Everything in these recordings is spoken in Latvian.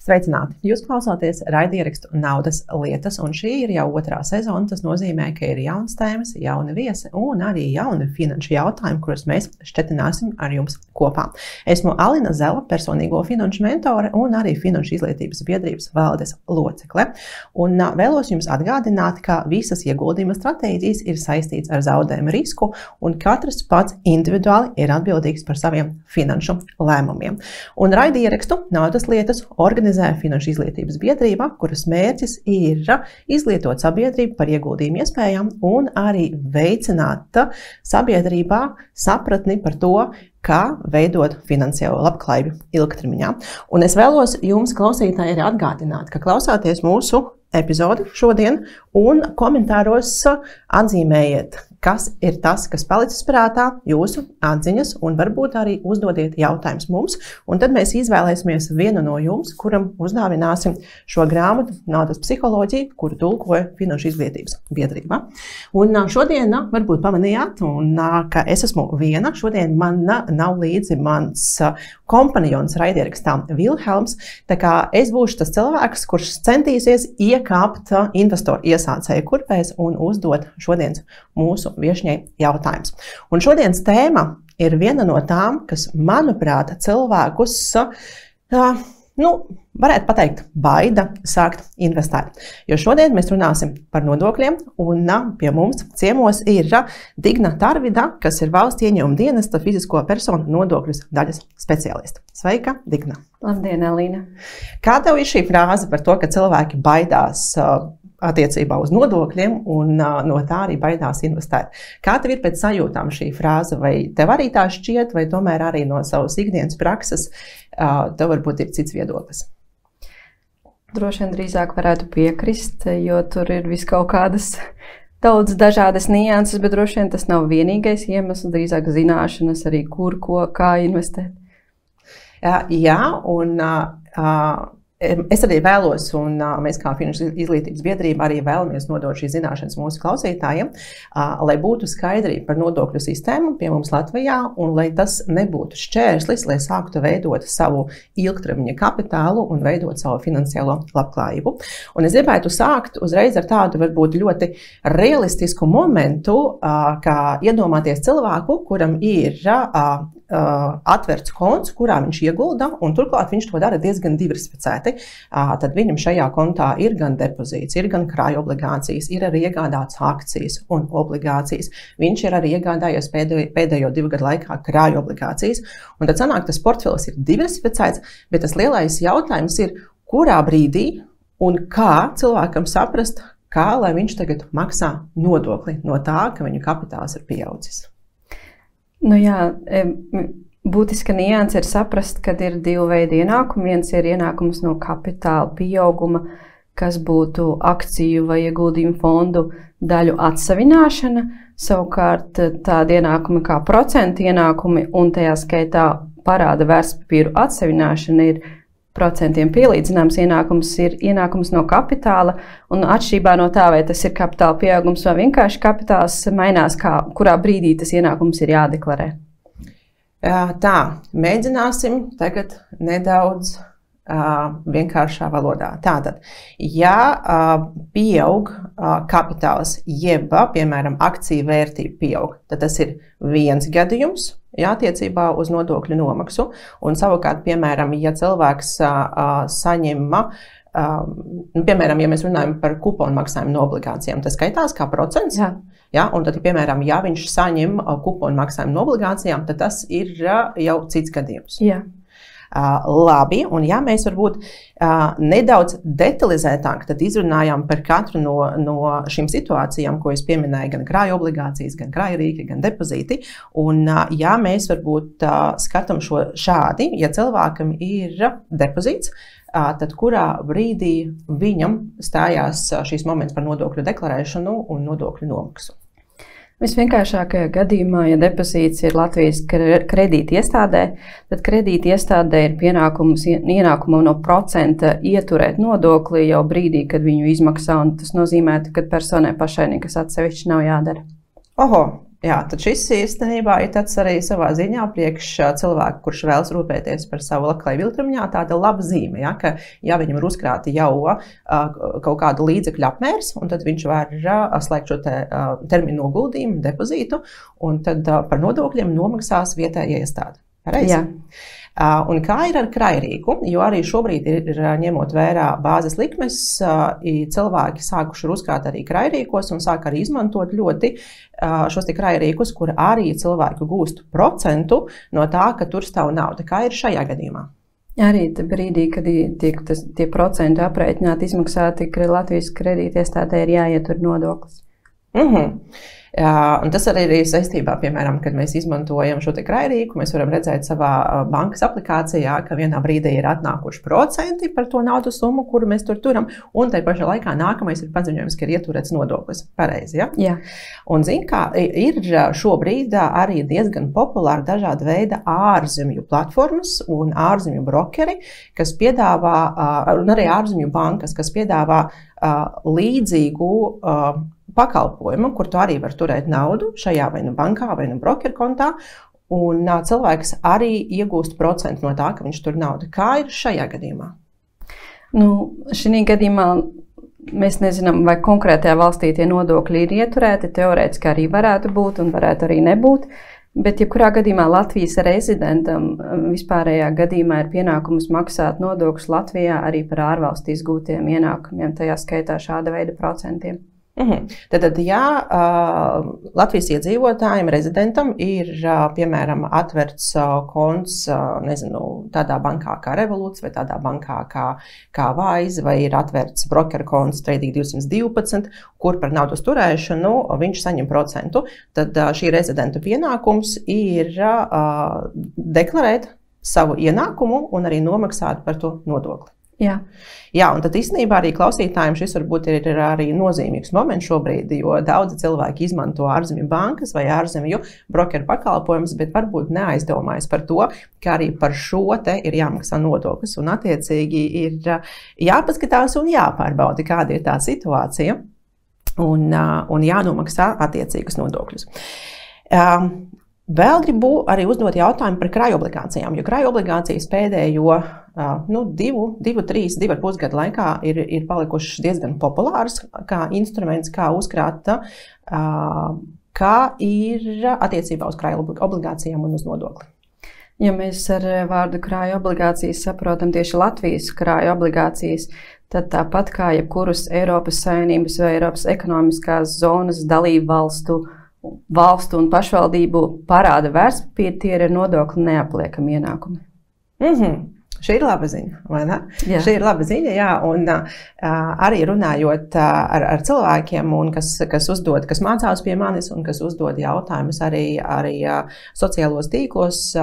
Sveicināti! Jūs klausāties raidierakstu Naudas lietas, un šī ir jau otrā sezona. Tas nozīmē, ka ir jaunas tēmas, jauni viesi un arī jauni finanšu jautājumi, kurus mēs šķetināsim ar jums kopā. Esmu Alina Zela, personīgo finanšu mentore un arī Finanšu izglītības biedrības valdes locekle. Un vēlos jums atgādināt, ka visas ieguldījuma stratēģijas ir saistīts ar zaudējumu risku, un katrs pats individuāli ir atbildīgs par saviem finanšu lēmumiem. Un raidierakstu Naudas lietas organizē Finanšu izglītības biedrība, kuras mērķis ir izglītot sabiedrību par ieguldījumu iespējām un arī veicināt sabiedrībā sapratni par to, kā veidot finansiālo labklājību ilgtermiņā. Un es vēlos jums, klausītāji, arī atgādināt, ka klausāties mūsu epizodi šodien un komentāros atzīmējiet, kas ir tas, kas palicis prātā, jūsu atziņas, un varbūt arī uzdodiet jautājumus mums, un tad mēs izvēlēsimies vienu no jums, kuram uzdāvināsim šo grāmatu Naudas psiholoģija, kuru tulkoja Finanšu izglītības biedrība. Un šodien varbūt pamanījāt, ka es esmu viena. Šodien man nav līdzi mans kompanjons raidierakstā Vilhelms, tā kā es būšu tas cilvēks, kurš centīsies iekāpt investoru iesācēju kurpēs un uzdot šodienas mūsu viešņai jautājums. Un šodienas tēma ir viena no tām, kas, manuprāt, cilvēkus, varētu pateikt, baida sākt investēt. Jo šodien mēs runāsim par nodokļiem, un pie mums ciemos ir Digna Tarvida, kas ir Valsts ieņēmuma dienesta fizisko personu nodokļu daļas speciāliste. Sveika, Digna! Labdien, Alīna! Kā tev ir šī frāze par to, ka cilvēki baidās attiecībā uz nodokļiem un no tā arī baidās investēt? Kā tev ir pēc sajūtām šī frāze? Vai tev arī tā šķiet, vai tomēr arī no savas ikdienas prakses tev varbūt ir cits viedoklis? Droši vien drīzāk varētu piekrist, jo tur ir vis kaut kādas daudz dažādas nianses, bet droši vien tas nav vienīgais iemesls, drīzāk zināšanas arī kur, ko, kā investēt. Jā, un es arī vēlos, un mēs kā Finanšu izglītības biedrība arī vēlamies nodot šīs zināšanas mūsu klausītājiem, lai būtu skaidrība par nodokļu sistēmu pie mums Latvijā, un lai tas nebūtu šķērslis, lai sāktu veidot savu ilgtermiņa kapitālu un veidot savu finansiālo labklājību. Un es gribētu sākt uzreiz ar tādu varbūt ļoti realistisku momentu, kā iedomāties cilvēku, kuram ir atverts konts, kurā viņš iegulda, un turklāt viņš to dara diezgan diversificēti. Tad viņam šajā kontā ir gan depozīts, ir gan krāju obligācijas, ir arī iegādāts akcijas un obligācijas. Viņš ir arī iegādājies pēdējo 2 gadu laikā krāju obligācijas. Un tad sanāk, tas portfelis ir diversificēts, bet tas lielais jautājums ir, kurā brīdī un kā cilvēkam saprast, kā lai viņš tagad maksā nodokli no tā, ka viņu kapitāls ir pieaudzis. Nu jā, būtiska nianse ir saprast, ka ir 2 veidi ienākumi. Viens ir ienākums no kapitāla pieauguma, kas būtu akciju vai ieguldījumu fondu daļu atsavināšana. Savukārt tādi ienākumi kā procentu ienākumi un tajā skaitā parāda vērtspapīru atsavināšana ir procentiem pielīdzināms ienākums, ir ienākums no kapitāla, un atšķirībā no tā, vai tas ir kapitāla pieaugums vai vienkārši kapitāls, mainās, kurā brīdī tas ienākums ir jādeklarē. Tā, mēģināsim tagad nedaudz vienkāršā valodā. Tātad, ja pieaug kapitāls, jeb, piemēram, akciju vērtība pieaug, tad tas ir viens gadījums, attiecībā uz nodokļu nomaksu. Un savukārt, piemēram, ja cilvēks saņem, piemēram, ja mēs runājam par kuponu maksājumu no obligācijām, tas skaitās kā procents. Jā. Ja, un tad, piemēram, ja viņš saņem kuponu maksājumu no obligācijām, tad tas ir jau cits gadījums. Jā. Labi, un ja mēs varbūt nedaudz detalizētāk tad izrunājām par katru no šīm situācijām, ko es pieminēju, gan krāju obligācijas, gan krāju rīki, gan depozīti, un ja mēs varbūt skatām šo šādi, ja cilvēkam ir depozīts, tad kurā brīdī viņam stājās šīs moments par nodokļu deklarēšanu un nodokļu nomaksu? Visvienkāršākajā gadījumā, ja depozīts ir Latvijas kredīta iestādē, tad kredīta iestādē ir ienākumu no procenta ieturēt nodokli jau brīdī, kad viņu izmaksā, un tas nozīmē, ka personai pašai nekas atsevišķi nav jādara. Oho, Jā, tad šis īstenībā ir tāds arī savā ziņā priekš cilvēku, kurš vēlas rūpēties par savu labklājību ilgtermiņā, tāda laba zīme, ja, ka ja viņam ir uzkrāti jau kaut kādu līdzekļu apmērs, un tad viņš var slēgt šo terminu noguldījumu, depozītu, un tad par nodokļiem nomaksās vietējā iestāde. Pareizi? Jā. Un kā ir ar krājrīku, jo arī šobrīd ir ņemot vērā bāzes likmes, cilvēki sākuši uzkrāt arī krājrīkos un sāk arī izmantot ļoti šos krājrīkus, kur arī cilvēki gūst procentu no tā, ka tur stāv nauda. Kā ir šajā gadījumā? Arī brīdī, kad tiek tie procenti aprēķināti, izmaksāti Latvijas kredītiestādē, ir jāietur nodoklis. Un tas arī ir saistībā, piemēram, kad mēs izmantojam šo krājrīku, mēs varam redzēt savā bankas aplikācijā, ka vienā brīdī ir atnākuši procenti par to naudas summu, kuru mēs tur turam, un tai pašā laikā nākamais ir paziņojums, ka ir ieturēts nodoklis. Pareizi, ja? Jā. Un zin kā, ir šobrīd arī diezgan populāri dažāda veida ārzemju platformas un ārzemju brokeri, kas piedāvā, un arī ārzemju bankas, kas piedāvā līdzīgu pakalpojumu, kur tu arī var turēt naudu šajā vai nu bankā, vai nu brokeru kontā, un cilvēks arī iegūst procentu no tā, ka viņš tur naudu. Kā ir šajā gadījumā? Šī gadījumā mēs nezinām, vai konkrētajā valstī tie nodokļi ir ieturēti. Teorētiski arī varētu būt un varētu arī nebūt. Bet, jebkurā gadījumā Latvijas rezidentam vispārējā gadījumā ir pienākums maksāt nodokļus Latvijā arī par ārvalstīs gūtiem ienākumiem, tajā skaitā šāda veida procentiem. Tad, ja Latvijas iedzīvotājiem, rezidentam ir, piemēram, atverts konts, nezinu, tādā bankā kā Revolūts vai tādā bankā kā Vaize, vai ir atverts brokeru konts Trading 212, kur par naudas turēšanu viņš saņem procentu, tad šī rezidenta pienākums ir deklarēt savu ienākumu un arī nomaksāt par to nodokli. Jā, un tad īstenībā arī klausītājiem šis varbūt ir arī nozīmīgs moments šobrīd, jo daudzi cilvēki izmanto ārzemju bankas vai ārzemju brokeru pakalpojumus, bet varbūt neaizdomājas par to, ka arī par šo te ir jāmaksā nodoklis, un attiecīgi ir jāpaskatās un jāpārbauda, kāda ir tā situācija, un jānomaksā attiecīgas nodokļus. Vēl gribu arī uzdot jautājumu par krājobligācijām, jo krājobligācijas pēdējo 2,5 gadu laikā ir palikušas diezgan populāras kā instruments, kā uzkrāt, kā ir attiecībā uz krājobligācijām un uz nodokli. Ja mēs ar vārdu krājobligācijas saprotam tieši Latvijas krājobligācijas, tad tāpat kā jebkuras Eiropas Savienības vai Eiropas ekonomiskās zonas dalību valstu un pašvaldību parāda vērtspapīri, tie ir nodokļu neapliekami ienākumi. Šī ir laba ziņa, vai ne? Jā. Šī ir laba ziņa, jā, un arī runājot ar cilvēkiem, un kas mācās pie manis, un kas uzdod jautājumus arī sociālos tīklos,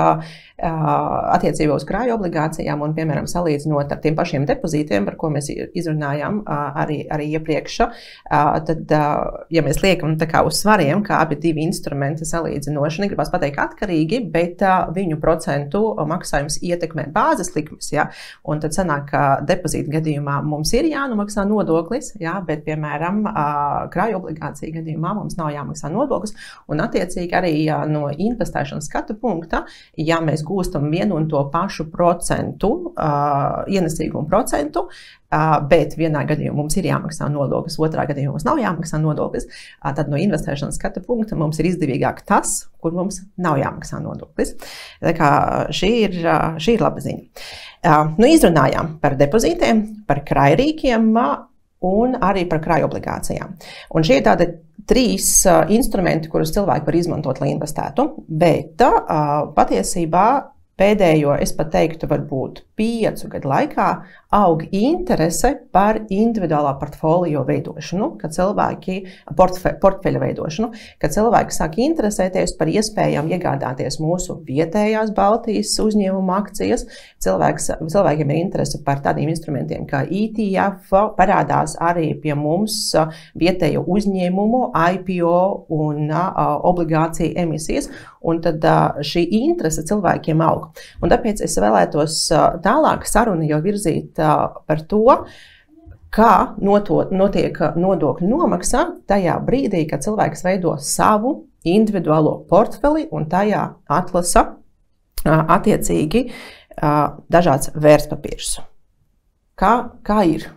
attiecībā uz krājobligācijām un, piemēram, salīdzinot ar tiem pašiem depozītiem, par ko mēs izrunājām arī iepriekš, tad, ja mēs liekam tā kā uz svariem, kā abi divi instrumenti salīdzinoši, negribas pateikt atkarīgi, bet viņu procentu maksājums ietekmē bāzes likmes, ja? Un tad sanāk, ka depozīta gadījumā mums ir jānomaksā nodoklis, ja? Bet, piemēram, krājobligācija gadījumā mums nav jāmaksā nodoklis, un attiecīgi arī no investēšanas skatu punkta, ja mēs gūstam vienu un to pašu procentu, ienesīgumu procentu, bet vienā gadījumā mums ir jāmaksā nodoklis, otrā gadījumā mums nav jāmaksā nodoklis, tad no investēšanas skatu punkta mums ir izdevīgāk tas, kur mums nav jāmaksā nodoklis. Tā kā šī ir laba ziņa. Izrunājām par depozītiem, par krājrīkiem un arī par krājobligācijām. Un šie ir tādi 3 instrumenti, kurus cilvēki var izmantot, lai investētu, bet patiesībā pēdējo, es pat teiktu, varbūt 5 gadu laikā aug interese par individuālā portfolio veidošanu, kad cilvēki, portfeļa veidošanu, kad cilvēki sāk interesēties par iespējām iegādāties mūsu vietējās Baltijas uzņēmuma akcijas. Cilvēkiem ir interese par tādiem instrumentiem kā ETF, parādās arī pie mums vietējo uzņēmumu, IPO un obligāciju emisijas, un tad šī interese cilvēkiem aug. Un tāpēc es vēlētos tālāk sarunu jau virzīt par to, kā notiek nodokļu nomaksa tajā brīdī, kad cilvēks veido savu individuālo portfeli un tajā atlasa attiecīgi dažāds vērtspapīrus. Kā ir?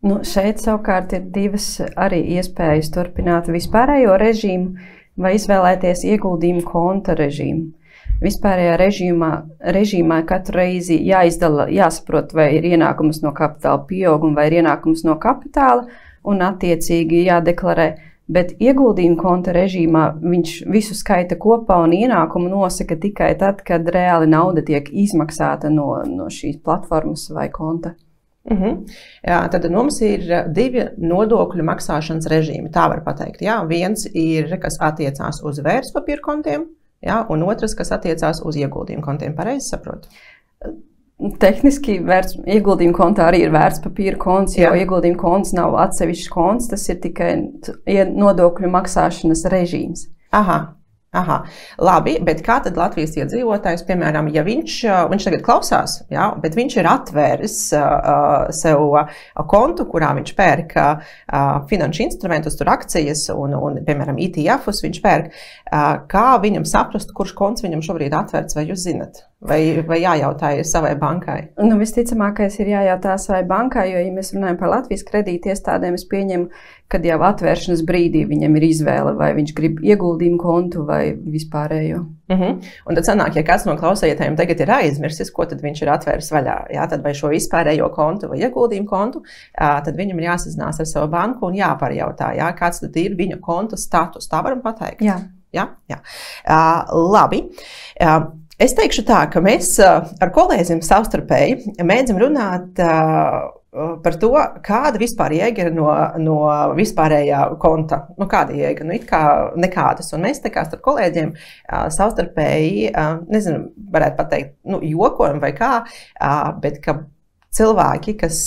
Nu, šeit savukārt ir divas arī iespējas turpināt vispārējo režīmu vai izvēlēties ieguldījumu konta režīmu. Vispārējā režīmā katru reizi jāsaprot, vai ir ienākums no kapitāla pieauguma vai ir ienākums no kapitāla un attiecīgi jādeklarē. Bet ieguldījumu konta režīmā viņš visu skaita kopā un ienākumu nosaka tikai tad, kad reāli nauda tiek izmaksāta no šīs platformas vai konta. Jā, tad mums ir divi nodokļu maksāšanas režīmi, tā var pateikt. Jā, viens ir, kas attiecās uz vērtspapīru kontiem, jā, un otrs, kas attiecās uz ieguldījumu kontiem. Pareizi saprotu? Tehniski ieguldījumu kontā arī ir vērtspapīra konts, jo ieguldījumu konts nav atsevišķs konts, tas ir tikai nodokļu maksāšanas režīms. Aha, labi, bet kā tad Latvijas iedzīvotājs, piemēram, ja viņš tagad klausās, jā, bet viņš ir atvēris sev kontu, kurā viņš pērk finanšu instrumentus, tur akcijas un piemēram, ETF-us viņš pērk, kā viņam saprast, kurš konts viņam šobrīd atvērts, vai jūs zinat? Vai jājautā savai bankai? Nu, visticamākais ir jājautā savai bankai, jo, ja mēs runājam par Latvijas kredīti iestādēm, es pieņemu, kad jau atvēršanas brīdī viņam ir izvēle, vai viņš grib ieguldījumu kontu vai vispārējo. Un tad sanāk, ja kāds no klausētājiem tagad ir aizmirsis, ko tad viņš ir atvēris vaļā, jā, tad vai šo vispārējo kontu vai ieguldījumu kontu, tad viņam ir jāsazinās ar savu banku un jāparjautā, jā, kāds tad ir viņa konta status. Tā varam pateikt? Jā. Labi. Es teikšu tā, ka mēs ar kolēģiem savstarpēji mēdzam runāt par to, kāda vispār jēga ir no vispārējā konta. Nu, kāda jēga? Nu, it kā nekādas. Un mēs tā kā starp kolēģiem savstarpēji, nezinu, varētu pateikt, nu, jokojam vai kā, bet ka cilvēki, kas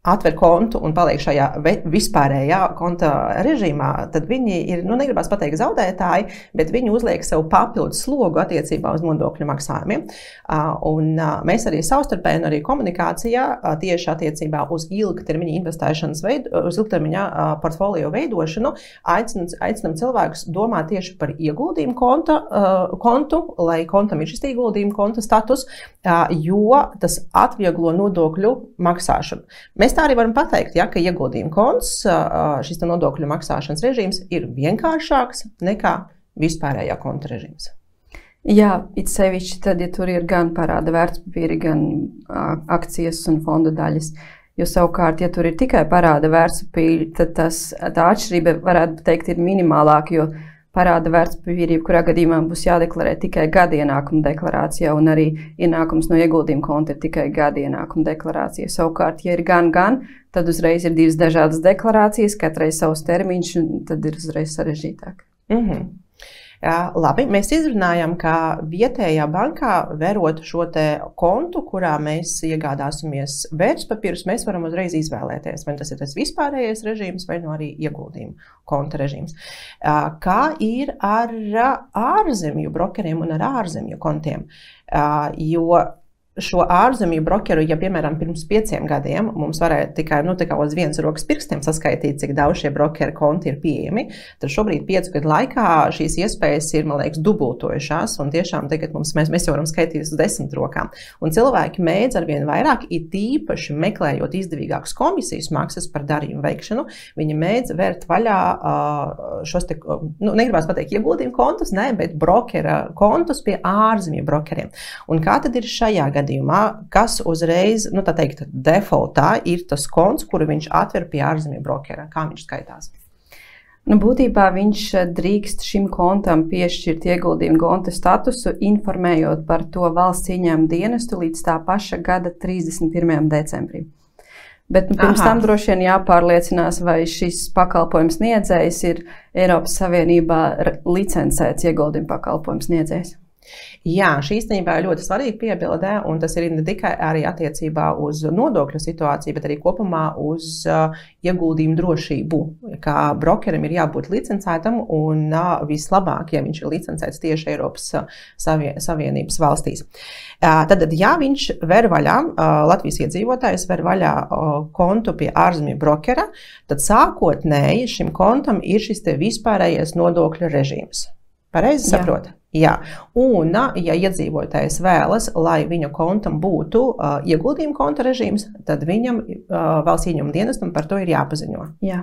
atver kontu un paliek šajā vispārējā konta režīmā, tad viņi ir, nu, negribas pateikt zaudētāji, bet viņi uzliek sev papildus slogu attiecībā uz nodokļu maksājumiem. Un mēs arī savstarpēji un arī komunikācijā tieši attiecībā uz ilgtermiņa investēšanas uz ilgtermiņa portfolio veidošanu aicinam cilvēkus domāt tieši par ieguldījumu kontu, lai kontam ir šis ieguldījumu konta status, jo tas atvieglo nodokļu maksāšanu. Mēs tā arī varam pateikt, ja, ka ieguldījuma konts, šis nodokļu maksāšanas režīms ir vienkāršāks nekā vispārējā konta režīms. Jā, it sevišķi tad, ja tur ir gan parāda vērtspapīri, gan akcijas un fondu daļas. Jo savukārt, ja tur ir tikai parāda vērtspapīri, tad tā atšķirība varētu teikt ir minimālāka, jo parāda vērtspapīri, kurā gadījumā būs jādeklarē tikai gada ienākuma deklarācijā, un arī ienākums no ieguldījuma konta ir tikai gada ienākuma deklarācija. Savukārt, ja ir gan, tad uzreiz ir divas dažādas deklarācijas, katrai savs termiņš, un tad ir uzreiz sarežģītāk. Labi, mēs izrunājam, ka vietējā bankā, verot šo te kontu, kurā mēs iegādāsimies vērtspapīrus, mēs varam uzreiz izvēlēties, vai tas ir tas vispārējais režīms vai no arī ieguldījumu konta režīms. Kā ir ar ārzemju brokeriem un ar ārzemju kontiem? Jo šo ārzemju brokeru, ja piemēram pirms 5 gadiem mums varēja tikai uz vienas rokas pirkstiem saskaitīt, cik daudz šie brokeru konti ir pieejami, tad šobrīd 5 gadu laikā šīs iespējas ir, man liekas, dubultojušās, un tiešām tagad mēs jau varam skaitīt uz 10 rokām. Un cilvēki mēdz arvien vairāk, it īpaši meklējot izdevīgākas komisijas maksas par darījumu veikšanu, viņi mēdz vērt vaļā šos te, negribās pateikt ieguldījumu kontus, ne, bet brokera kontus pie ārzemju brokeriem. Un kā tad ir šajā gadījumā, kas uzreiz, tā teikt, defaultā ir tas konts, kuru viņš atver pie ārzemju brokera? Kā viņš skaitās? Būtībā viņš drīkst šim kontam piešķirt ieguldījumu konta statusu, informējot par to valsts ieņēmumu dienestu līdz tā paša gada 31. decembrim. Bet pirms tam droši vien jāpārliecinās, vai šis pakalpojums sniedzējs ir Eiropas Savienībā licencēts ieguldījumu pakalpojums sniedzējs. Jā, šī īstenībā ir ļoti svarīga piebilde, un tas ir ne tikai arī attiecībā uz nodokļu situāciju, bet arī kopumā uz ieguldījumu drošību. Kā brokerim ir jābūt licencētam, un vislabāk, ja viņš ir licencēts tieši Eiropas Savienības valstīs. Tad, ja viņš ver vaļā, Latvijas iedzīvotājs ver vaļā kontu pie ārzemju brokera, tad sākotnēji šim kontam ir šis te vispārējais nodokļu režīms. Pareizi saprot? Jā. Un, ja iedzīvotājs vēlas, lai viņa kontam būtu ieguldījuma konta režīms, tad viņam valsts ieņēmuma dienestam par to ir jāpaziņo. Jā.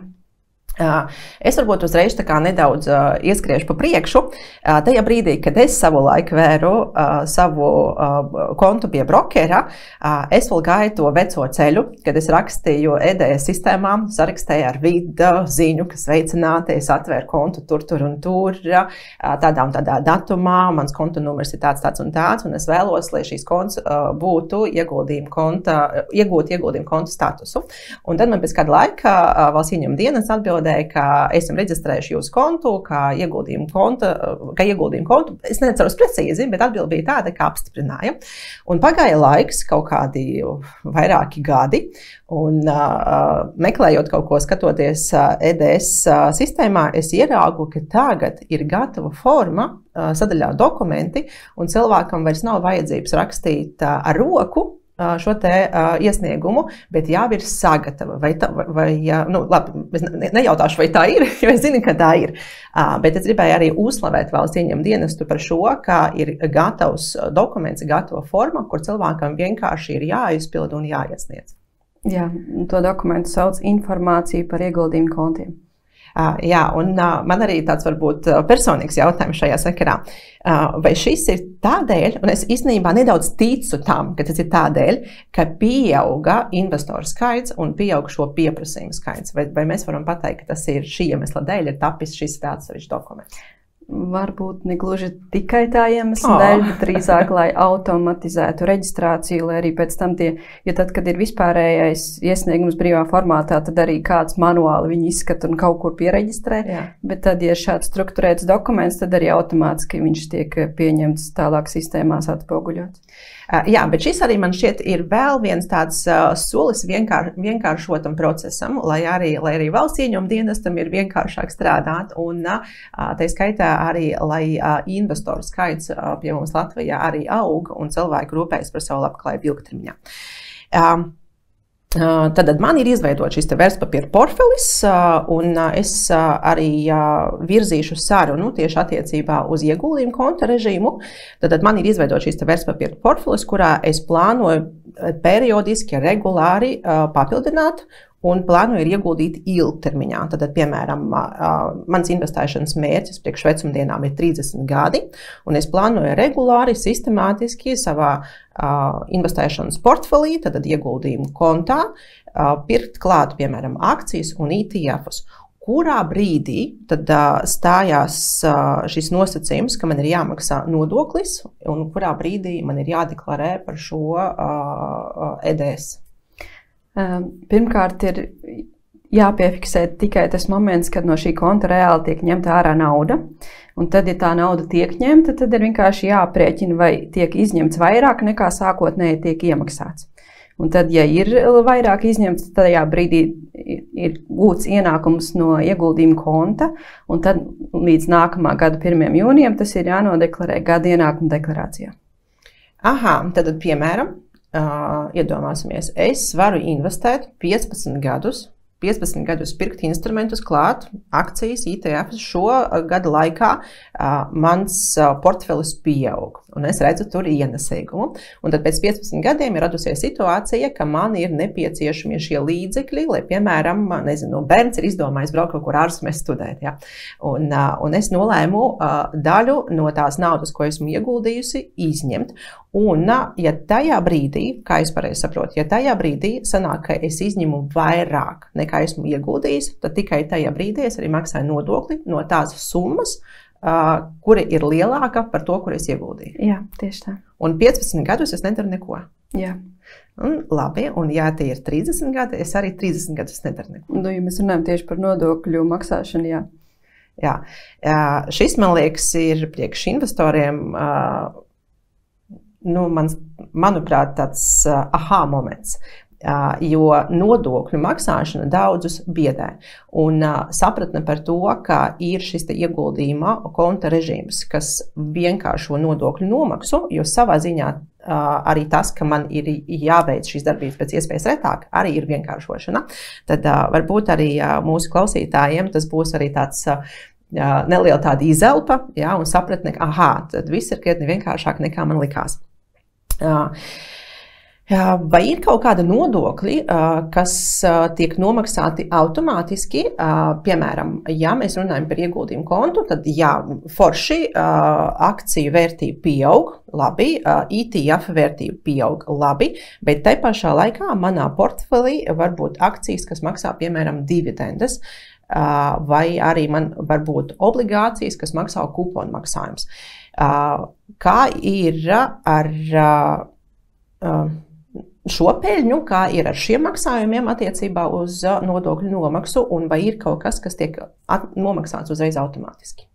Es varbūt uzreiz tā kā nedaudz ieskriešu pa priekšu. Tajā brīdī, kad es savu laiku vēru savu kontu pie brokera, es vēl gāju to veco ceļu, kad es rakstīju EDS sistēmām, sarakstēju ar vidu ziņu, ka sveicināti, es atvēru kontu tur un tur, tādā un tādā datumā, mans konta numurs ir tāds un tāds, un es vēlos, lai šīs konts būtu iegūt ieguldījumu konta statusu. Un tad man pēc kāda laika valsts ieņēmuma dienests atbildēja, ka esam reģistrējuši jūsu kontu, kā ieguldījumu kontu. Es neceros precīzi, bet atbilde bija tāda, ka apstiprināja. Un pagāja laiks, kaut kādi vairāki gadi, un meklējot kaut ko, skatoties EDS sistēmā, es ieraugu, ka tagad ir gatava forma, sadaļā dokumenti, un cilvēkam vairs nav vajadzības rakstīt ar roku šo te iesniegumu, bet jau ir sagatava. Es nejautāšu, vai tā ir, jo es zinu, ka tā ir. Bet es gribēju arī uzslavēt valsts ieņēmuma dienestu par šo, ka ir gatavs dokuments, gatava forma, kur cilvēkam vienkārši ir jāizpild un jāiesniedz. Jā, to dokumentu sauc informācija par ieguldījumu kontiem. Jā, un man arī tāds varbūt personīgs jautājums šajā sakarā. Vai šis ir tādēļ, un es īstenībā nedaudz ticu tam, ka tas ir tādēļ, ka pieauga investoru skaits un pieauga šo pieprasījumu skaits? Vai mēs varam pateikt, ka tas ir šī iemesla dēļ, ir tapis šis tāds dokuments? Varbūt ne gluži tikai tā iemesla dēļ, bet drīzāk, lai automatizētu reģistrāciju, lai arī pēc tam jo tad, kad ir vispārējais iesniegums brīvā formātā, tad arī kāds manuāli viņu izskata un kaut kur piereģistrē. Jā. Bet tad, ja šāds strukturēts dokuments, tad arī automātiski viņš tiek pieņemts tālāk sistēmās atspoguļots. Jā, bet šis arī man šķiet ir vēl viens tāds solis vienkāršotam procesam, lai arī valsts ieņēmuma dienestam ir vienkāršāk strādāt, un tā skaitā arī, lai investoru skaits pie mums Latvijā arī aug un cilvēki rūpējas par savu labklājību ilgtermiņā. Tad man ir izveidot šis vērtspapīra portfelis, un es arī virzīšu sarunu tieši attiecībā uz ieguldījumu konta režīmu. Tad man ir izveidot šis vērtspapīra portfelis, kurā es plānoju periodiski, regulāri papildināt un plānoju ieguldīt ilgtermiņā. Tad, piemēram, mans investēšanas mērķis priekš vecumdienām ir 30 gadi, un es plānoju regulāri, sistemātiski savā investēšanas portfelī, tad ieguldījumu kontā, pirkt klāt, piemēram, akcijas un ETF-us. Kurā brīdī tad stājās šis nosacījums, ka man ir jāmaksā nodoklis, un kurā brīdī man ir jādeklarē par šo EDS? Pirmkārt, ir jāpiefiksē tikai tas moments, kad no šī konta reāli tiek ņemta ārā nauda. Un tad, ja tā nauda tiek ņemta, tad ir vienkārši jāaprēķina, vai tiek izņemts vairāk nekā sākotnēji tiek iemaksāts. Un tad, ja ir vairāk izņemts, tad tajā brīdī ir gūts ienākums no ieguldījuma konta, un tad līdz nākamā gada 1. jūnijam tas ir jānodeklarē gada ienākuma deklarācijā. Aha, tad piemēram, iedomāsimies, es varu investēt 15 gadus pirkt instrumentus klāt, akcijas, ETF. Šo gadu laikā mans portfelis pieaug, un es redzu tur ienesīgumu. Un tad pēc 15 gadiem ir radusies situācija, ka man ir nepieciešami šie līdzekļi, lai, piemēram, bērns ir izdomājis braukt kaut kur ārzemēs studēt. Ja? Un es nolēmu daļu no tās naudas, ko esmu ieguldījusi, izņemt. Un, ja tajā brīdī, kā es pareizi saprotu, ja tajā brīdī sanāk, ka es izņemu vairāk nekā esmu ieguldījis, tad tikai tajā brīdī es arī maksāju nodokli no tās summas, kura ir lielāka par to, kur es ieguldīju. Jā, tieši tā. Un 15 gadus es nedaru neko. Jā. Labi, un ja tie ir 30 gadi, es arī 30 gadus nedaru neko. Ja mēs runājam tieši par nodokļu maksāšanu, jā. Jā. Šis, man liekas, ir priekš investoriem, manuprāt, tāds aha moments. Jo nodokļu maksāšana daudzus biedē. Un sapratne par to, ka ir šis ieguldījuma konta režīms, kas vienkāršo nodokļu nomaksu, jo savā ziņā arī tas, ka man ir jāveic šīs darbības pēc iespējas retāk, arī ir vienkāršošana. Tad varbūt arī mūsu klausītājiem tas būs arī tāds neliela tāda izelpa, jā, un sapratne, ka tad viss ir krietni vienkāršāk nekā man likās. Vai ir kaut kāda nodokļi, kas tiek nomaksāti automātiski? Piemēram, ja mēs runājam par ieguldījumu kontu, tad jā, forši akciju vērtība pieaug, labi, ETF vērtība pieaug, labi, bet tai pašā laikā manā portfelī var būt akcijas, kas maksā, piemēram, dividendes, vai arī man var būt obligācijas, kas maksā kuponu maksājums. Kā ir ar šo peļņu, kā ir ar šiem maksājumiem attiecībā uz nodokļu nomaksu, un vai ir kaut kas, kas tiek nomaksāts uzreiz automātiski?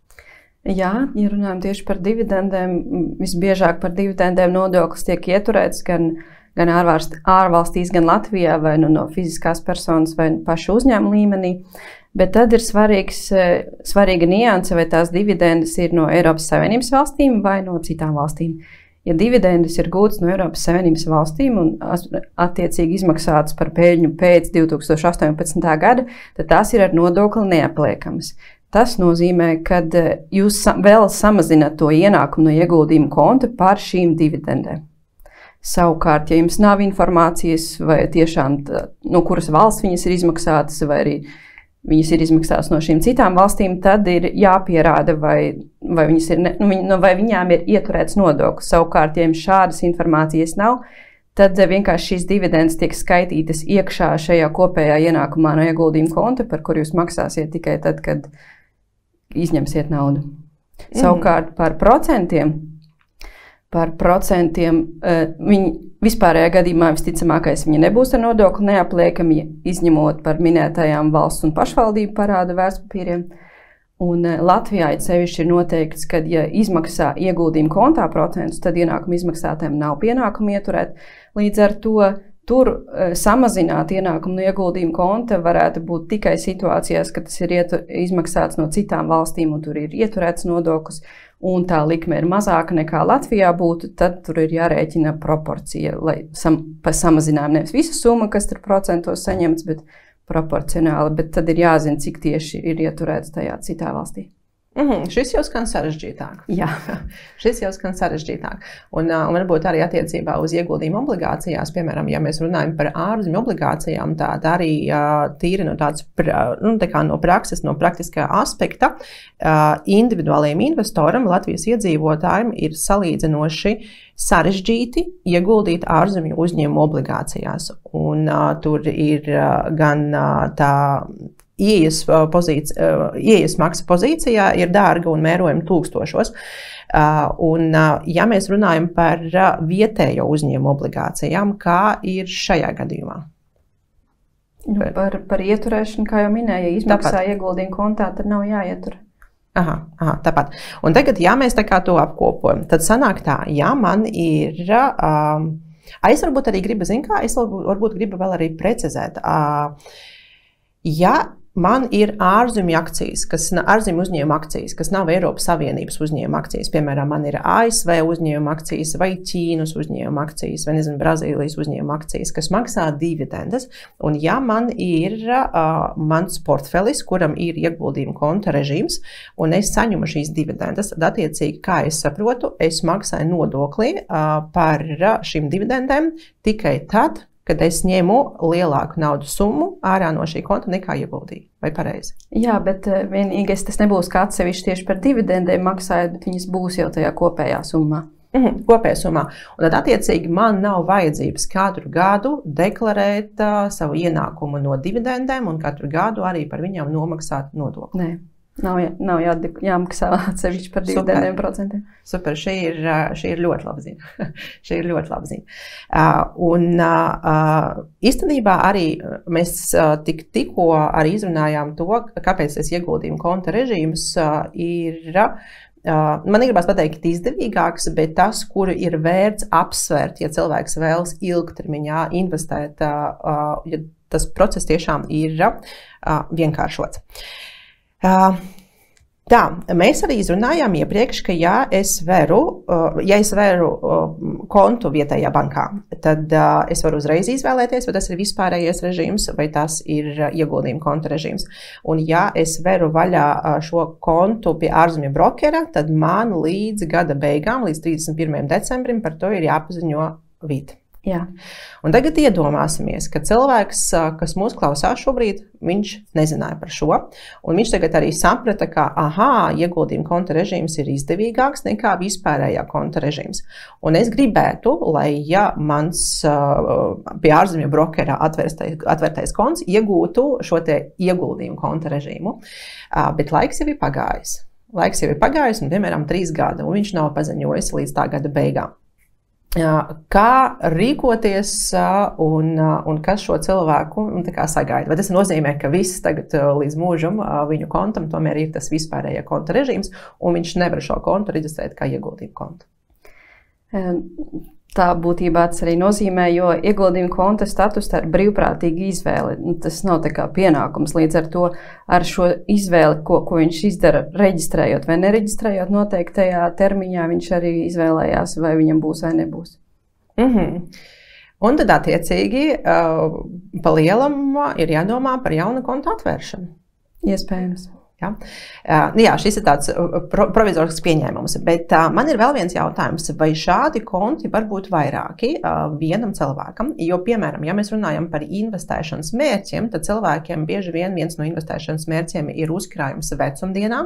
Jā, ja runājam tieši par dividendēm, visbiežāk par dividendēm nodoklis tiek ieturēts gan ārvalstīs, gan Latvijā, vai no fiziskās personas, vai pašu uzņēmuma līmenī. Bet tad ir svarīga nianse, vai tās dividendes ir no Eiropas Savienības valstīm vai no citām valstīm. Ja dividendes ir gūtas no Eiropas Savienības valstīm un attiecīgi izmaksātas par peļņu pēc 2018. gada, tad tās ir ar nodokli neapliekamas. Tas nozīmē, ka jūs vēl samazināt to ienākumu no ieguldījuma konta par šīm dividendēm. Savukārt, ja jums nav informācijas, vai tiešām no kuras valsts viņas ir izmaksātas, vai arī viņas ir izmaksātas no šīm citām valstīm, tad ir jāpierāda, vai viņām ir ieturēts nodoklis. Savukārt, ja jums šādas informācijas nav, tad vienkārši šīs dividendes tiek skaitītas iekšā šajā kopējā ienākumā no ieguldījuma konta, par kur jūs maksāsiet tikai tad, kad izņemsiet naudu. Savukārt par procentiem viņi vispārējā gadījumā visticamākais viņi nebūs ar nodokli neapliekami, izņemot par minētajām valsts un pašvaldību parāda vērtspapīriem. Un Latvijā sevišķi ir noteikts, ka ja izmaksā ieguldījuma kontā procentus, tad ienākumu izmaksātājiem nav pienākumu ieturēt. Līdz ar to tur samazināt ienākumu no ieguldījuma konta varētu būt tikai situācijās, kad tas ir izmaksāts no citām valstīm un tur ir ieturēts nodoklis, un tā likme ir mazāka nekā Latvijā būtu, tad tur ir jārēķina proporcija, lai samazinājumu nevis visu summu, kas tur procentos saņemts, bet proporcionāli, bet tad ir jāzina, cik tieši ir ieturēts tajā citā valstī. Šis jau skan sarežģītāk. Jā. Šis jau skan sarežģītāk. Un varbūt arī attiecībā uz ieguldījumu obligācijās, piemēram, ja mēs runājam par ārzemju obligācijām, tad arī tīri no tādas, no prakses, no praktiskā aspekta, individuāliem investoram, Latvijas iedzīvotājiem ir salīdzinoši sarežģīti ieguldīt ārzemju uzņēmumu obligācijās. Un tur ir gan tā ieejas maksa pozīcijā ir dārga un mērojama tūkstošos. Un, ja mēs runājam par vietējo uzņēmumu obligācijām, kā ir šajā gadījumā? Par ieturēšanu, kā jau minēju, ja izmaksā ieguldījumu kontā, tad nav jāietur. Tāpat. Un tagad, ja mēs tā kā to apkopojam, tad sanāk tā, ja man ir, es varbūt arī gribu, varbūt gribu vēl arī precizēt, ja man ir ārzemju akcijas, ārzemju uzņēmuma akcijas, kas nav Eiropas Savienības uzņēmuma akcijas. Piemēram, man ir ASV uzņēmuma akcijas vai Ķīnas uzņēmuma akcijas vai, Brazīlijas uzņēmuma akcijas, kas maksā dividendes. Un ja man ir mans portfelis, kuram ir ieguldījuma konta režīms, un es saņemu šīs dividendes, tad attiecīgi, kā es saprotu, es maksāju nodokli par šīm dividendēm tikai tad, kad es ņemu lielāku naudu summu ārā no šī konta nekā ieguldīju. Vai pareizi? Jā, bet vienīgais tas nebūs kā atsevišķi tieši par dividendēm maksājot, bet viņas būs jau tajā kopējā summā. Kopējā summā. Un tad attiecīgi man nav vajadzības katru gadu deklarēt savu ienākumu no dividendēm un katru gadu arī par viņām nomaksāt nodokli. Nē. Nav jāmaksā atsevišķi par dividendiem procentiem. Super, šī ir ļoti laba ziņa. Šī ir ļoti laba ziņa. Un īstenībā arī mēs tikko arī izrunājām to, kāpēc tas ieguldījumu konta režīms ir, man negribas pateikt izdevīgāks, bet tas, kuru ir vērts apsvērt, ja cilvēks vēlas ilgtermiņā investēt, ja tas process tiešām ir vienkāršots. Tā, mēs arī izrunājām iepriekš, ka ja es veru kontu vietējā bankā, tad es varu uzreiz izvēlēties, vai tas ir vispārējais režīms, vai tas ir ieguldījuma konta režīms. Un ja es veru vaļā šo kontu pie ārzemju brokera, tad man līdz gada beigām, līdz 31. decembrim, par to ir jāpaziņo VIT. Jā. Un tagad iedomāsimies, ka cilvēks, kas mūs klausās šobrīd, viņš nezināja par šo, un viņš tagad arī saprata, ka, ieguldījuma konta režīms ir izdevīgāks nekā vispārējā konta režīms. Un es gribētu, lai, ja mans pie ārzemju brokera atvērtais konts iegūtu šo te ieguldījumu konta režīmu, bet laiks jau ir pagājis. Laiks jau ir pagājis, un, piemēram, 3 gadi, un viņš nav paziņojis līdz tā gada beigām. Kā rīkoties un kas šo cilvēku sagaida? Vai tas nozīmē, ka viss tagad līdz mūžam viņu kontam tomēr ir tas vispārējā konta režīms, un viņš nevar šo kontu reģistrēt kā ieguldījumu kontu? Tā būtībā tas arī nozīmē, jo ieguldījuma konta status tā ir brīvprātīga izvēle. Tas nav tā kā pienākums. Līdz ar to ar šo izvēli, ko viņš izdara, reģistrējot vai nereģistrējot noteiktajā termiņā, viņš arī izvēlējās, vai viņam būs vai nebūs. Un tad attiecīgi pa lielam ir jādomā par jaunu kontu atvēršanu. Iespējams. Jā, šis ir tāds provizorisks pieņēmums, bet man ir vēl viens jautājums, vai šādi konti var būt vairāki vienam cilvēkam, jo, piemēram, ja mēs runājam par investēšanas mērķiem, tad cilvēkiem bieži vien viens no investēšanas mērķiem ir uzkrājums vecumdienā,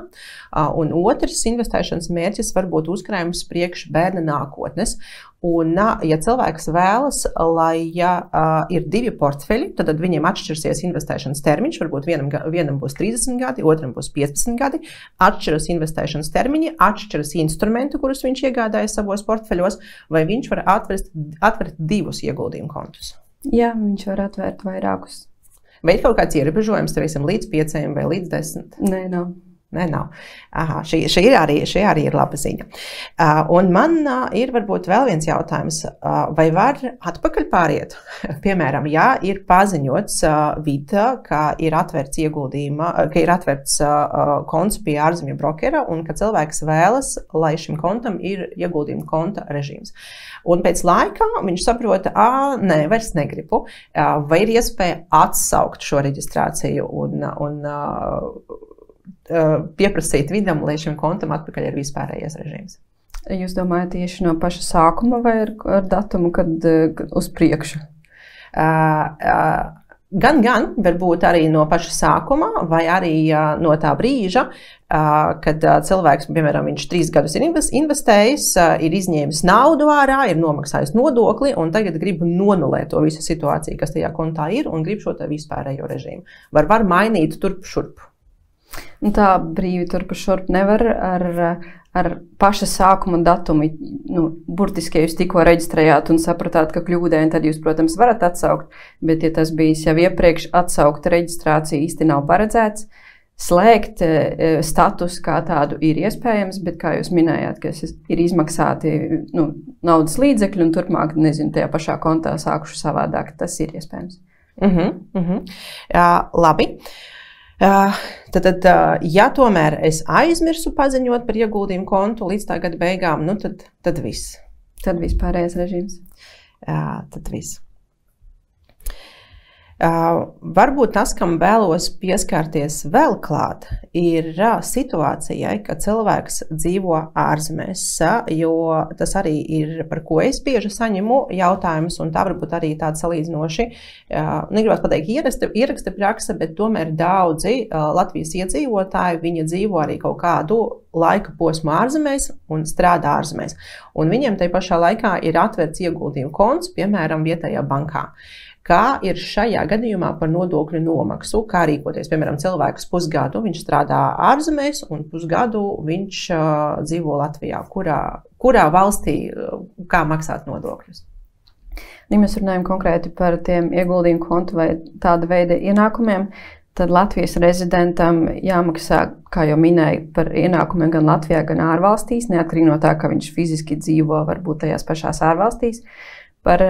un otrs investēšanas mērķis var būt uzkrājums priekš bērna nākotnes. Un, ja cilvēks vēlas, lai ir 2 portfeļi, tad viņiem atšķirsies investēšanas termiņš, varbūt vienam būs 30 gadi, otram būs 15 gadi, atšķiras investēšanas termiņi, atšķiras instrumenti, kurus viņš iegādājas savos portfeļos, vai viņš var atvērt 2 ieguldījumu kontus? Jā, viņš var atvērt vairākus. Vai ir kaut kāds ierobežojums, teiksim, līdz 5 vai līdz 10? Nē, nav. Nē, nav. Šī arī ir laba ziņa. Un man ir varbūt vēl viens jautājums, vai var atpakaļ pāriet? Piemēram, ja ir paziņots VIT, ka ir atverts konts pie ārzemju brokera un ka cilvēks vēlas, lai šim kontam ir ieguldījuma konta režīms. Un pēc laika viņš saprota, nē, vairs negribu, vai ir iespēja atsaukt šo reģistrāciju un pieprasīt vidam, lai šim kontam atpakaļ ir vispārējais režīms. Jūs domājat tieši no paša sākuma vai ar datumu, kad uz priekšu? Gan, varbūt arī no paša sākuma, vai arī no tā brīža, kad cilvēks, piemēram, viņš 3 gadus ir investējis, ir izņēmis naudu ārā, ir nomaksājis nodokli un tagad grib nonulēt to visu situāciju, kas tajā kontā ir, un grib šo te vispārējo režīmu. Var mainīt turp šurp. Tā brīvi turp šurp nevar ar paša sākuma datumu. Burtiski, ja jūs tikko reģistrējāt un sapratāt, ka kļūdēni, tad jūs, protams, varat atsaukt, bet, ja tas bijis jau iepriekš, atsaukt reģistrāciju īsti nav paredzēts. Slēgt status kā tādu ir iespējams, bet, kā jūs minējāt, ka ir izmaksāti naudas līdzekļi un turpmāk, nezinu, tajā pašā kontā sākuši savādāk, tas ir iespējams. Labi. Tad, ja tomēr es aizmirsu paziņot par ieguldījumu kontu līdz tā gada beigām, tad viss. Tad vispārējais režīms. Tad viss. Varbūt tas, kam vēlos pieskarties vēl klāt, ir situācijai, ka cilvēks dzīvo ārzemēs, jo tas arī ir, par ko es bieži saņemu jautājumus, un tā varbūt arī tāda salīdzinoši, negribētu pateikt ieraksta praksa, bet tomēr daudzi Latvijas iedzīvotāji, viņi dzīvo arī kaut kādu laika posmu ārzemēs un strādā ārzemēs. Un viņiem tai pašā laikā ir atverts ieguldījumu konts, piemēram, vietējā bankā. Kā ir šajā gadījumā par nodokļu nomaksu? Kā rīkoties? Piemēram, cilvēks pusgadu viņš strādā ārzemēs un pusgadu viņš dzīvo Latvijā. Kurā valstī kā maksāt nodokļus? Ja mēs runājam konkrēti par tiem ieguldījumu kontu vai tāda veida ienākumiem, tad Latvijas rezidentam jāmaksā, kā jau minēju, par ienākumiem gan Latvijā, gan ārvalstīs, neatkarīgi no tā, ka viņš fiziski dzīvo varbūt tajās pašās ārvalstīs. Par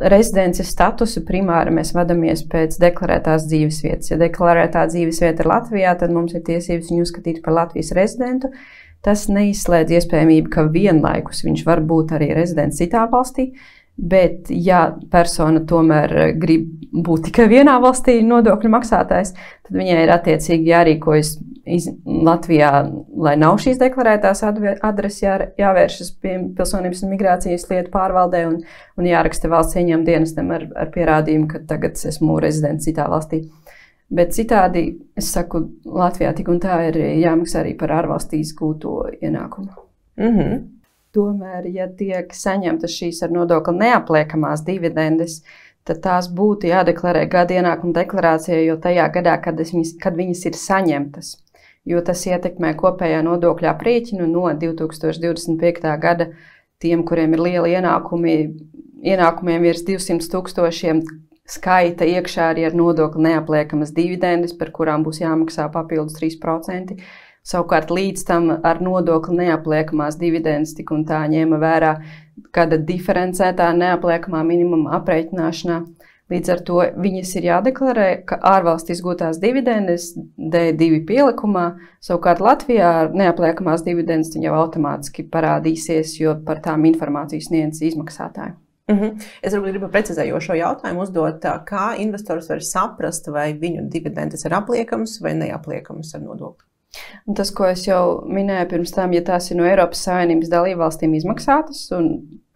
rezidences statusu primāri mēs vadamies pēc deklarētās dzīvesvietas. Ja deklarētā dzīvesvieta ir Latvijā, tad mums ir tiesības viņu uzskatīt par Latvijas rezidentu. Tas neizslēdz iespējamību, ka vienlaikus viņš var būt arī rezidents citā valstī, bet ja persona tomēr grib būt tikai vienā valstī nodokļu maksātājs, tad viņai ir attiecīgi jārīkojas Latvijā, lai nav šīs deklarētās adreses, jāvēršas pie Pilsonības un migrācijas lietu pārvaldē un jāraksta valsts ieņēmuma dienestam ar pierādījumu, ka tagad esmu rezidents citā valstī. Bet citādi, es saku, Latvijā tik un tā ir jāmaksā arī par ārvalstīs gūto ienākumu. Tomēr, ja tiek saņemtas šīs ar nodokli neapliekamās dividendes, tad tās būtu jādeklarē gada ienākuma deklarācijā, jo tajā gadā, kad viņas ir saņemtas, jo tas ietekmē kopējā nodokļa aprēķinu no 2025. gada tiem, kuriem ir lieli ienākumiem virs 200,000 skaita iekšā arī ar nodokli neapliekamas dividendes, par kurām būs jāmaksā papildus 3%. Savukārt līdz tam ar nodokli neapliekamās dividendes tik un tā ņēma vērā gada diferencētā neapliekamā minimuma aprēķināšanā. Līdz ar to viņas ir jādeklarē, ka ārvalstīs gūtās dividendes D2 pielikumā, savukārt Latvijā neapliekamās dividendes jau automātiski parādīsies, jo par tām informācijas sniedz izmaksātāji. Es gribu precizējošo jautājumu uzdot, kā investors var saprast, vai viņu dividendes ir apliekamas vai neapliekamas ar nodokli. Un tas, ko es jau minēju pirms tam, ja tās ir no Eiropas Savienības dalībvalstīm izmaksātas, un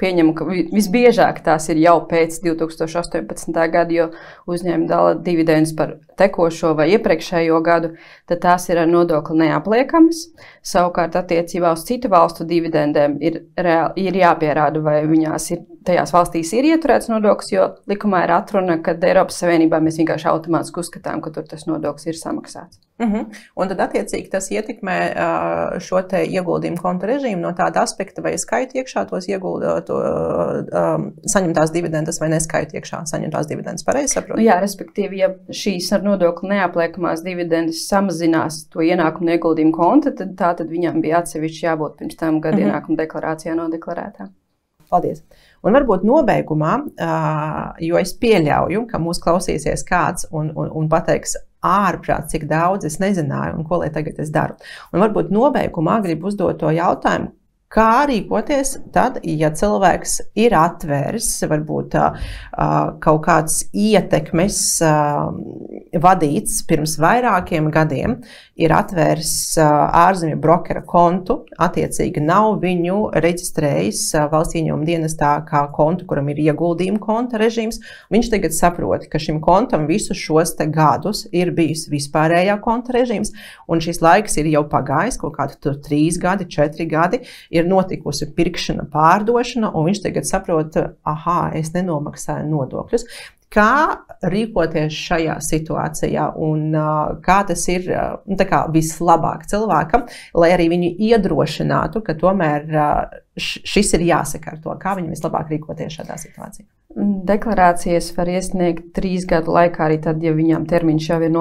pieņemu, ka visbiežāk tās ir jau pēc 2018. gada, jo uzņēmumi dala dividendus par tekošo vai iepriekšējo gadu, tad tās ir ar nodokli neapliekamas. Savukārt attiecībā uz citu valstu dividendēm ir jāpierāda, vai tajās valstīs ir ieturēts nodoklis, jo likumā ir atruna, ka Eiropas Savienībā mēs vienkārši automātiski uzskatām, ka tur tas nodoklis ir samaksāts. Un tad attiecīgi tas ietekmē šo te ieguldījumu konta režīmu no tāda aspekta, vai skaitu iekšā tos saņemtās dividendes vai neskaitu iekšā saņemtās dividendes. Pareizi saprotu? Jā, respektīvi, ja šīs ar nodokli neapliekamās dividendes samazinās to ienākumu ieguldījumu konta, tad viņam bija atsevišķi jābūt pirms tam gada ienākumu deklarācijā nodeklarētā. Paldies. Un varbūt nobeigumā, jo es pieļauju, ka mūs klausīsies kāds un pateiks ārprāt, cik daudz es nezināju un ko lai tagad es daru. Un varbūt nobeigumā gribu uzdot to jautājumu, kā rīkoties tad, ja cilvēks ir atvērs, varbūt kaut kāds ietekmes vadīts pirms vairākiem gadiem, ir atvērs ārzemju brokera kontu, attiecīgi nav viņu reģistrējis valsts ieņēmuma dienestā kā kontu, kuram ir ieguldījuma konta režīms. Viņš tagad saprot, ka šim kontam visus šos te gadus ir bijis vispārējā konta režīms, un šis laiks ir jau pagājis, kaut kādu tur 3 gadi, 4 gadi, ir notikusi pirkšana, pārdošana, un viņš tagad saprot, es nenomaksāju nodokļus. Kā rīkoties šajā situācijā un kā tas ir vislabāk cilvēkam, lai arī viņu iedrošinātu, ka tomēr šis ir jāsakārto? Kā viņam vislabāk rīkoties šādā situācijā? Deklarācijas var iesniegt 3 gadu laikā, arī tad, ja viņām termiņš jau ir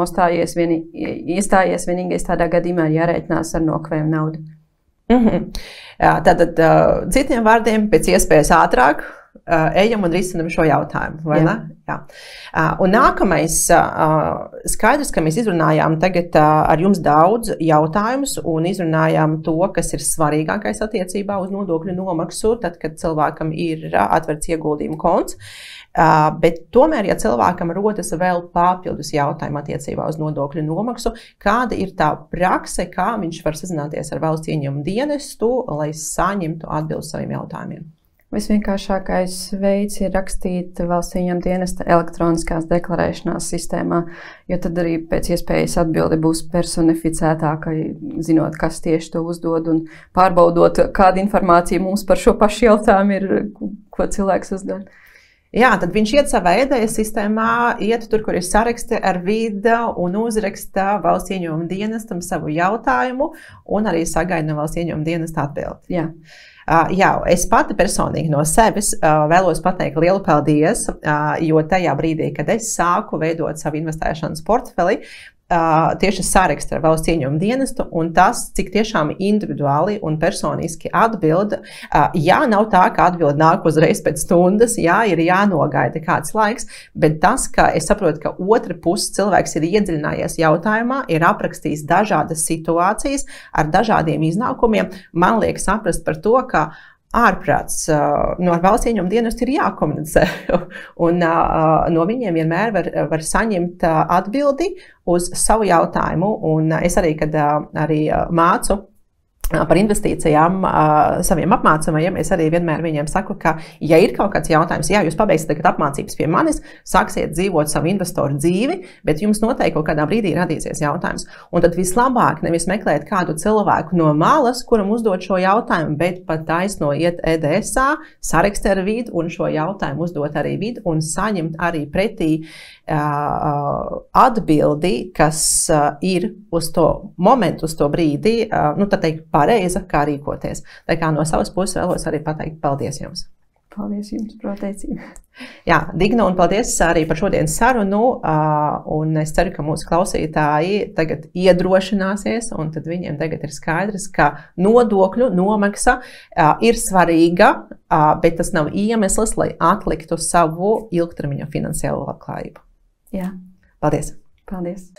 iestājies, vienīgais tādā gadījumā jārēķinās ar nokavējumu naudu. Tātad, citiem vārdiem, pēc iespējas ātrāk ejam un risinam šo jautājumu, vai ne? Jā. Un nākamais, skaidrs, ka mēs izrunājām tagad ar jums daudz jautājumus un izrunājām to, kas ir svarīgākais attiecībā uz nodokļu nomaksu, tad, kad cilvēkam ir atverts ieguldījumu konts. Bet tomēr, ja cilvēkam rodas vēl papildus jautājumi attiecībā uz nodokļu nomaksu, kāda ir tā prakse, kā viņš var sazināties ar valsts ieņēmuma dienestu, lai saņemtu atbildi saviem jautājumiem? Visvienkāršākais veids ir rakstīt valsts ieņēmuma dienesta elektroniskās deklarēšanās sistēmā, jo tad arī pēc iespējas atbilde būs personificētāka, zinot, kas tieši to uzdod un pārbaudot, kāda informācija mums par šo pašu jautājumu ir, ko cilvēks uzdod. Jā, tad viņš iet savā EDS sistēmā, iet tur, kur ir saraksti ar vidi un uzraksta valsts ieņēmuma dienestam savu jautājumu un arī sagaida no valsts ieņēmuma dienesta atbildi. Jā. Jā, es pati personīgi no sevis vēlos pateikt lielu paldies, jo tajā brīdī, kad es sāku veidot savu investēšanas portfeli, tieši saraksta ar valsts ieņēmuma dienestu, un tas, cik tiešām individuāli un personiski atbild, jā, nav tā, ka atbild nāk uzreiz pēc stundas, jā, ir jānogaida kāds laiks, bet tas, ka es saprotu, ka otra puse cilvēks ir iedziļinājies jautājumā, ir aprakstījis dažādas situācijas ar dažādiem iznākumiem, man liek saprast par to, ka ārprāts no valsts ieņēmuma dienesta ir jākomunicē, un no viņiem vienmēr var saņemt atbildi uz savu jautājumu. Un es arī, kad arī mācu par investīcijām saviem apmācamajiem, es arī vienmēr viņiem saku, ka, ja ir kaut kāds jautājums, jā, jūs pabeigsiet tagad apmācības pie manis, sāksiet dzīvot savu investoru dzīvi, bet jums noteikti kaut kādā brīdī radīsies jautājums. Un tad vislabāk nevis meklēt kādu cilvēku no malas, kuram uzdot šo jautājumu, bet pat taisno iet EDS-ā, sarakstīt ar vidi un šo jautājumu uzdot arī vidi un saņemt arī pretī atbildi, kas ir uz to momentu, uz to brīdi, nu, tā teikt, pareiza, kā rīkoties. Tā kā no savas puses vēlos arī pateikt paldies jums. Paldies jums par teicību. Jā, Digna, un paldies arī par šodienas sarunu, un es ceru, ka mūsu klausītāji tagad iedrošināsies, un tad viņiem tagad ir skaidrs, ka nodokļu nomaksa ir svarīga, bet tas nav iemesls, lai atliktu savu ilgtermiņa finansiālo labklājību. Jā. Paldies! Paldies!